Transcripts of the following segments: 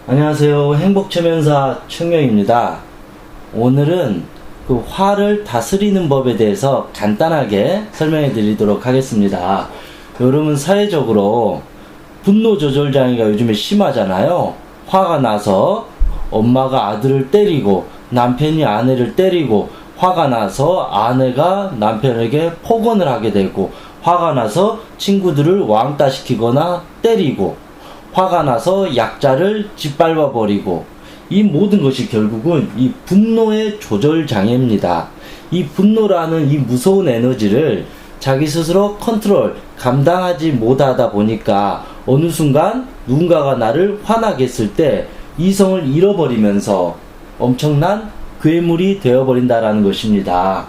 안녕하세요. 행복최면사 충명입니다. 오늘은 그 화를 다스리는 법에 대해서 간단하게 설명해 드리도록 하겠습니다. 여러분, 사회적으로 분노 조절 장애가 요즘에 심하잖아요. 화가 나서 엄마가 아들을 때리고 남편이 아내를 때리고, 화가 나서 아내가 남편에게 폭언을 하게 되고, 화가 나서 친구들을 왕따 시키거나 때리고, 화가 나서 약자를 짓밟아 버리고, 이 모든 것이 결국은 이 분노의 조절 장애입니다. 이 분노라는 이 무서운 에너지를 자기 스스로 컨트롤, 감당하지 못하다 보니까 어느 순간 누군가가 나를 화나게 했을 때 이성을 잃어버리면서 엄청난 괴물이 되어버린다라는 것입니다.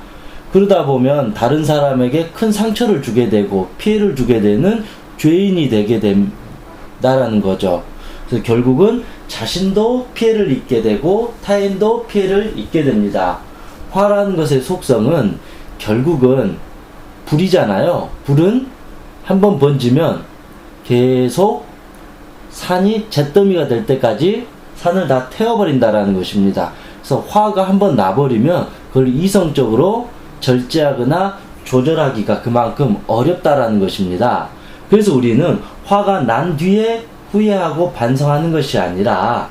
그러다 보면 다른 사람에게 큰 상처를 주게 되고 피해를 주게 되는 죄인이 되게 된다라는 거죠. 그래서 결국은 자신도 피해를 입게 되고 타인도 피해를 입게 됩니다. 화라는 것의 속성은 결국은 불이잖아요. 불은 한번 번지면 계속 산이 잿더미가 될 때까지 산을 다 태워버린다라는 것입니다. 그래서 화가 한번 나버리면 그걸 이성적으로 절제하거나 조절하기가 그만큼 어렵다라는 것입니다. 그래서 우리는 화가 난 뒤에 후회하고 반성하는 것이 아니라,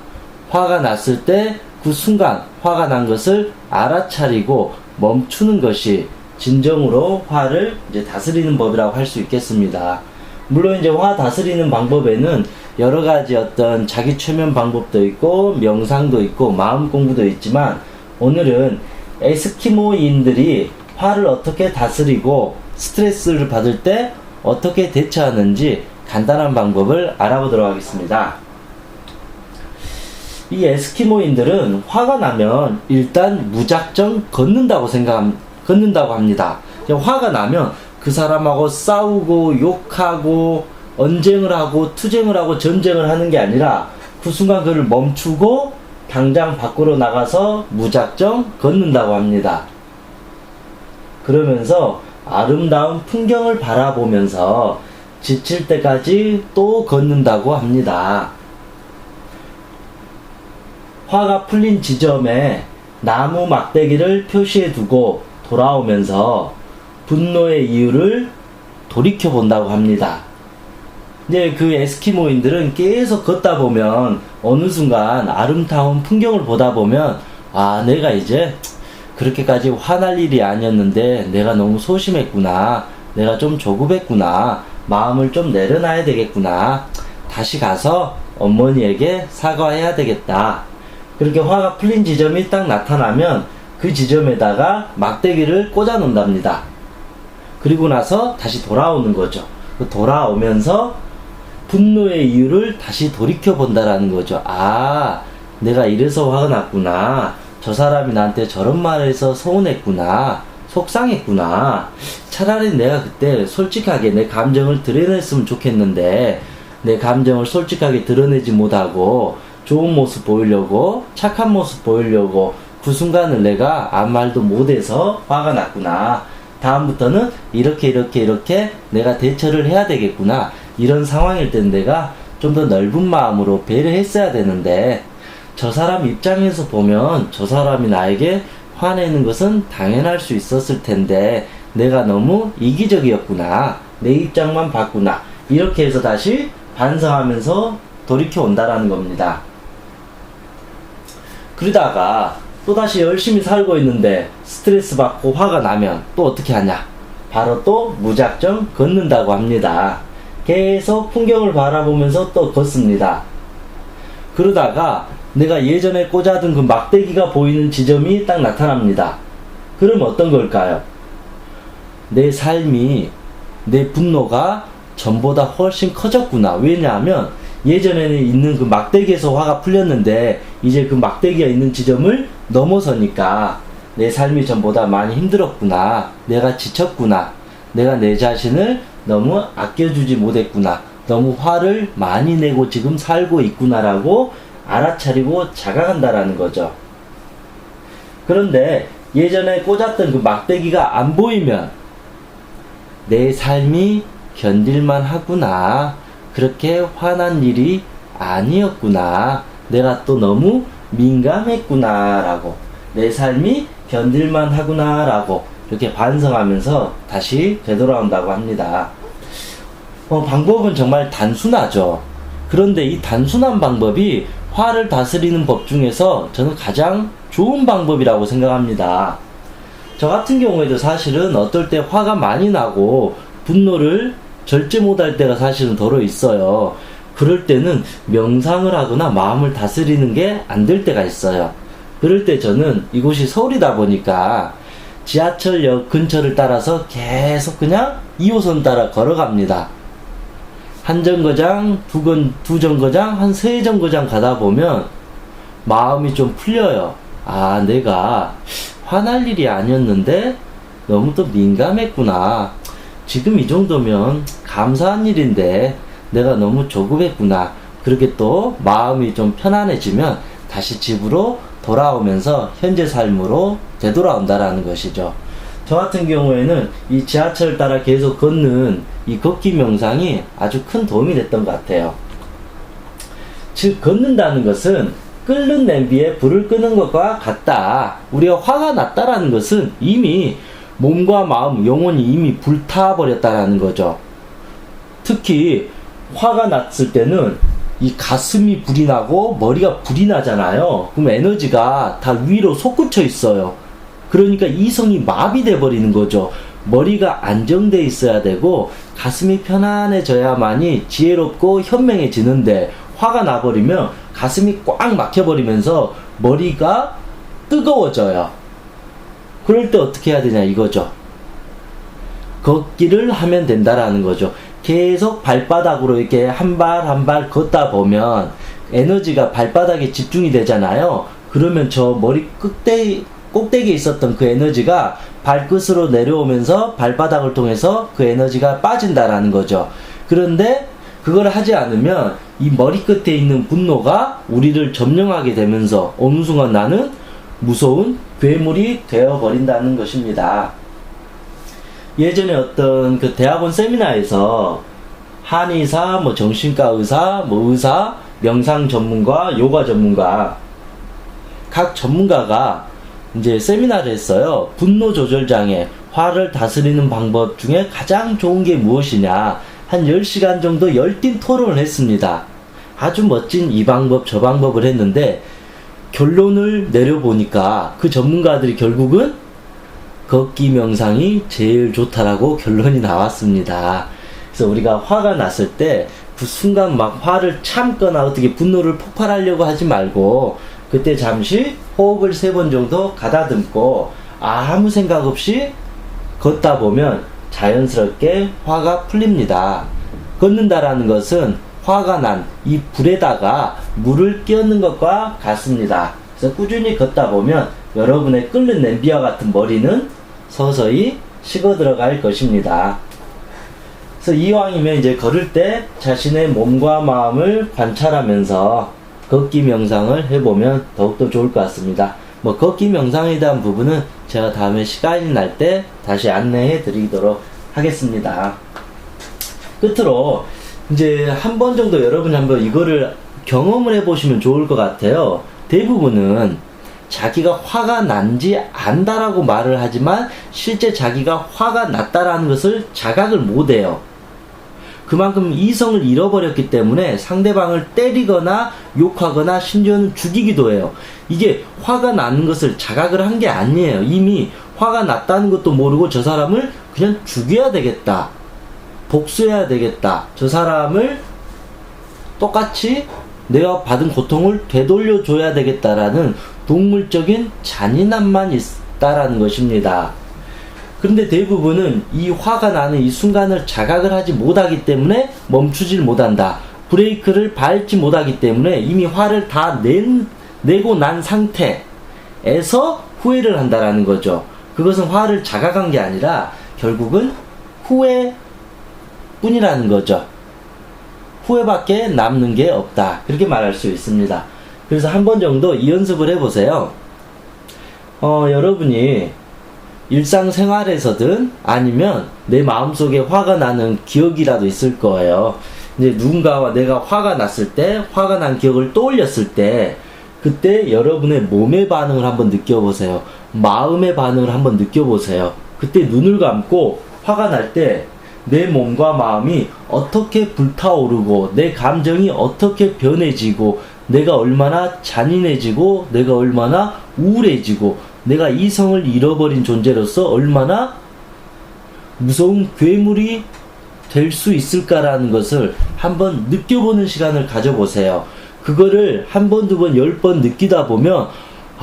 화가 났을 때 그 순간 화가 난 것을 알아차리고 멈추는 것이 진정으로 화를 이제 다스리는 법이라고 할 수 있겠습니다. 물론 이제 화 다스리는 방법에는 여러 가지 어떤 자기 최면 방법도 있고 명상도 있고 마음 공부도 있지만, 오늘은 에스키모인들이 화를 어떻게 다스리고 스트레스를 받을 때 어떻게 대처하는지 간단한 방법을 알아보도록 하겠습니다. 이 에스키모인들은 화가 나면 일단 무작정 걷는다고 합니다. 화가 나면 그 사람하고 싸우고 욕하고 언쟁을 하고 투쟁을 하고 전쟁을 하는 게 아니라 그 순간 그를 멈추고 당장 밖으로 나가서 무작정 걷는다고 합니다. 그러면서 아름다운 풍경을 바라보면서 지칠 때까지 또 걷는다고 합니다. 화가 풀린 지점에 나무 막대기를 표시해 두고 돌아오면서 분노의 이유를 돌이켜 본다고 합니다. 근데 그 에스키모인들은 계속 걷다 보면 어느 순간 아름다운 풍경을 보다 보면, 아, 내가 이제 그렇게까지 화날 일이 아니었는데 내가 너무 소심했구나, 내가 좀 조급했구나, 마음을 좀 내려놔야 되겠구나, 다시 가서 어머니에게 사과해야 되겠다. 그렇게 화가 풀린 지점이 딱 나타나면 그 지점에다가 막대기를 꽂아 놓는답니다. 그리고 나서 다시 돌아오는 거죠. 돌아오면서 분노의 이유를 다시 돌이켜 본다라는 거죠. 아, 내가 이래서 화가 났구나, 저 사람이 나한테 저런 말해서 서운했구나, 속상했구나, 차라리 내가 그때 솔직하게 내 감정을 드러냈으면 좋겠는데 내 감정을 솔직하게 드러내지 못하고 좋은 모습 보이려고, 착한 모습 보이려고 그 순간을 내가 아무 말도 못해서 화가 났구나, 다음부터는 이렇게 내가 대처를 해야 되겠구나, 이런 상황일 땐 내가 좀 더 넓은 마음으로 배려했어야 되는데, 저 사람 입장에서 보면 저 사람이 나에게 화내는 것은 당연할 수 있었을 텐데 내가 너무 이기적이었구나, 내 입장만 봤구나, 이렇게 해서 다시 반성하면서 돌이켜 온다라는 겁니다. 그러다가 또다시 열심히 살고 있는데 스트레스 받고 화가 나면 또 어떻게 하냐? 바로 또 무작정 걷는다고 합니다. 계속 풍경을 바라보면서 또 걷습니다. 그러다가 내가 예전에 꽂아둔 그 막대기가 보이는 지점이 딱 나타납니다. 그럼 어떤 걸까요? 내 삶이, 내 분노가 전보다 훨씬 커졌구나. 왜냐하면 예전에는 있는 그 막대기에서 화가 풀렸는데 이제 그 막대기가 있는 지점을 넘어서니까 내 삶이 전보다 많이 힘들었구나, 내가 지쳤구나, 내가 내 자신을 너무 아껴주지 못했구나, 너무 화를 많이 내고 지금 살고 있구나라고 알아차리고 자각한다라는 거죠. 그런데 예전에 꽂았던 그 막대기가 안 보이면 내 삶이 견딜만 하구나, 그렇게 화난 일이 아니었구나, 내가 또 너무 민감했구나라고, 내 삶이 견딜만 하구나라고 이렇게 반성하면서 다시 되돌아온다고 합니다. 방법은 정말 단순하죠. 그런데 이 단순한 방법이 화를 다스리는 법 중에서 저는 가장 좋은 방법이라고 생각합니다. 저 같은 경우에도 사실은 어떨 때 화가 많이 나고 분노를 절제 못할 때가 사실은 더러 있어요. 그럴 때는 명상을 하거나 마음을 다스리는 게 안 될 때가 있어요. 그럴 때 저는 이곳이 서울이다 보니까 지하철역 근처를 따라서 계속 그냥 2호선 따라 걸어갑니다. 한 정거장, 두 정거장, 한 세 정거장 가다 보면 마음이 좀 풀려요. 아, 내가 화날 일이 아니었는데 너무 또 민감했구나. 지금 이 정도면 감사한 일인데 내가 너무 조급했구나. 그렇게 또 마음이 좀 편안해지면 다시 집으로 돌아오면서 현재 삶으로 되돌아온다라는 것이죠. 저 같은 경우에는 이 지하철 따라 계속 걷는 이 걷기 명상이 아주 큰 도움이 됐던 것 같아요. 즉, 걷는다는 것은 끓는 냄비에 불을 끄는 것과 같다. 우리가 화가 났다라는 것은 이미 몸과 마음, 영혼이 이미 불타버렸다라는 거죠. 특히 화가 났을 때는 이 가슴이 불이 나고 머리가 불이 나잖아요. 그럼 에너지가 다 위로 솟구쳐 있어요. 그러니까 이성이 마비돼 버리는 거죠. 머리가 안정돼 있어야 되고 가슴이 편안해져야만이 지혜롭고 현명해지는데, 화가 나버리면 가슴이 꽉 막혀버리면서 머리가 뜨거워져요. 그럴 때 어떻게 해야 되냐 이거죠. 걷기를 하면 된다라는 거죠. 계속 발바닥으로 이렇게 한 발 한 발 걷다 보면 에너지가 발바닥에 집중이 되잖아요. 그러면 저 머리 꼭대기에 있었던 그 에너지가 발끝으로 내려오면서 발바닥을 통해서 그 에너지가 빠진다라는 거죠. 그런데 그걸 하지 않으면 이 머리 끝에 있는 분노가 우리를 점령하게 되면서 어느 순간 나는 무서운 괴물이 되어버린다는 것입니다. 예전에 어떤 그 대학원 세미나에서 한의사, 정신과 의사, 의사, 명상 전문가, 요가 전문가, 각 전문가가 이제 세미나를 했어요. 분노 조절 장애, 화를 다스리는 방법 중에 가장 좋은 게 무엇이냐. 한 10시간 정도 열띤 토론을 했습니다. 아주 멋진 이 방법, 저 방법을 했는데 결론을 내려보니까 그 전문가들이 결국은 걷기 명상이 제일 좋다라고 결론이 나왔습니다. 그래서 우리가 화가 났을 때 그 순간 막 화를 참거나 어떻게 분노를 폭발하려고 하지 말고 그때 잠시 호흡을 3번 정도 가다듬고 아무 생각 없이 걷다 보면 자연스럽게 화가 풀립니다. 걷는다라는 것은 화가 난 이 불에다가 물을 끼얹는 것과 같습니다. 그래서 꾸준히 걷다 보면 여러분의 끓는 냄비와 같은 머리는 서서히 식어 들어갈 것입니다. 그래서 이왕이면 이제 걸을 때 자신의 몸과 마음을 관찰하면서 걷기 명상을 해보면 더욱더 좋을 것 같습니다. 걷기 명상에 대한 부분은 제가 다음에 시간이 날 때 다시 안내해 드리도록 하겠습니다. 끝으로 이제 한 번 정도 여러분이 한번 이거를 경험을 해보시면 좋을 것 같아요. 대부분은 자기가 화가 난지 안다라고 말을 하지만 실제 자기가 화가 났다라는 것을 자각을 못해요. 그만큼 이성을 잃어버렸기 때문에 상대방을 때리거나 욕하거나 심지어는 죽이기도 해요. 이게 화가 나는 것을 자각을 한 게 아니에요. 이미 화가 났다는 것도 모르고 저 사람을 그냥 죽여야 되겠다, 복수해야 되겠다, 저 사람을 똑같이 내가 받은 고통을 되돌려 줘야 되겠다라는 동물적인 잔인함만 있다라는 것입니다. 그런데 대부분은 이 화가 나는 이 순간을 자각을 하지 못하기 때문에 멈추질 못한다. 브레이크를 밟지 못하기 때문에 이미 화를 다 내고 난 상태에서 후회를 한다라는 거죠. 그것은 화를 자각한 게 아니라 결국은 후회뿐이라는 거죠. 후회밖에 남는 게 없다. 그렇게 말할 수 있습니다. 그래서 한 번 정도 이 연습을 해보세요. 여러분이 일상생활에서든 아니면 내 마음속에 화가 나는 기억이라도 있을 거예요. 이제 누군가와 내가 화가 났을 때, 화가 난 기억을 떠올렸을 때, 그때 여러분의 몸의 반응을 한번 느껴보세요. 마음의 반응을 한번 느껴보세요. 그때 눈을 감고 화가 날 때 내 몸과 마음이 어떻게 불타오르고 내 감정이 어떻게 변해지고 내가 얼마나 잔인해지고 내가 얼마나 우울해지고 내가 이성을 잃어버린 존재로서 얼마나 무서운 괴물이 될 수 있을까라는 것을 한번 느껴보는 시간을 가져보세요. 그거를 한 번, 두 번, 10번 느끼다 보면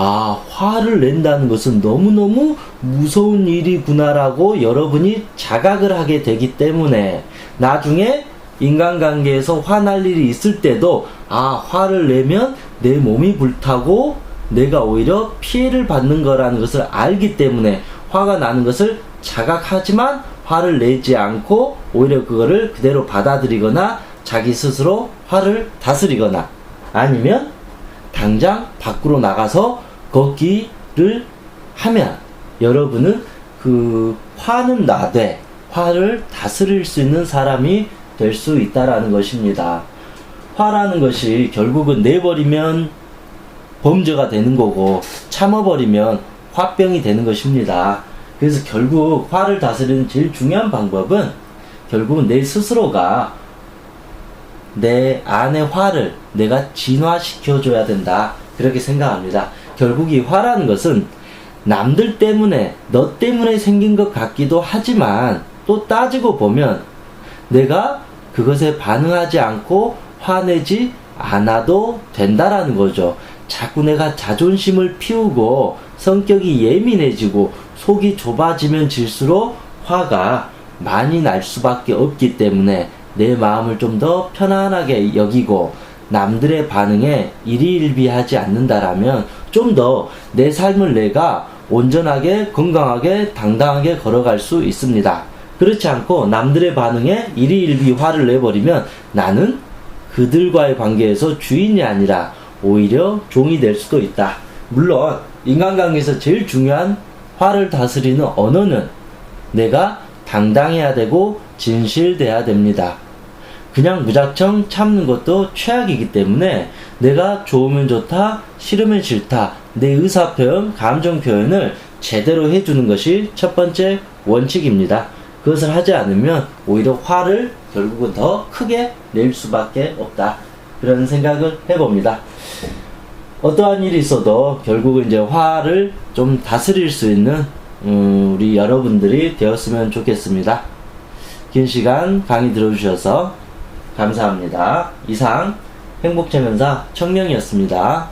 아, 화를 낸다는 것은 너무너무 무서운 일이구나라고 여러분이 자각을 하게 되기 때문에 나중에 인간관계에서 화날 일이 있을 때도 아, 화를 내면 내 몸이 불타고 내가 오히려 피해를 받는 거라는 것을 알기 때문에 화가 나는 것을 자각하지만 화를 내지 않고 오히려 그거를 그대로 받아들이거나 자기 스스로 화를 다스리거나 아니면 당장 밖으로 나가서 걷기를 하면 여러분은 그 화는 나되 화를 다스릴 수 있는 사람이 될 수 있다라는 것입니다. 화라는 것이 결국은 내버리면 범죄가 되는 거고 참아버리면 화병이 되는 것입니다. 그래서 결국 화를 다스리는 제일 중요한 방법은 결국은 내 스스로가 내 안의 화를 내가 진화시켜줘야 된다. 그렇게 생각합니다. 결국 이 화라는 것은 남들 때문에 너 때문에 생긴 것 같기도 하지만 또 따지고 보면 내가 그것에 반응하지 않고 화내지 않아도 된다라는 거죠. 자꾸 내가 자존심을 피우고 성격이 예민해지고 속이 좁아지면 질수록 화가 많이 날 수밖에 없기 때문에 내 마음을 좀 더 편안하게 여기고 남들의 반응에 일희일비하지 않는다라면 좀 더 내 삶을 내가 온전하게 건강하게 당당하게 걸어갈 수 있습니다. 그렇지 않고 남들의 반응에 일희일비 화를 내버리면 나는 그들과의 관계에서 주인이 아니라 오히려 종이 될 수도 있다. 물론 인간관계에서 제일 중요한 화를 다스리는 언어는 내가 당당해야 되고 진실돼야 됩니다. 그냥 무작정 참는 것도 최악이기 때문에 내가 좋으면 좋다, 싫으면 싫다, 내 의사표현, 감정표현을 제대로 해주는 것이 첫 번째 원칙입니다. 그것을 하지 않으면 오히려 화를 결국은 더 크게 낼 수밖에 없다. 그런 생각을 해봅니다. 어떠한 일이 있어도 결국은 이제 화를 좀 다스릴 수 있는 우리 여러분들이 되었으면 좋겠습니다. 긴 시간 강의 들어주셔서 감사합니다. 이상 행복체면사 청명이었습니다.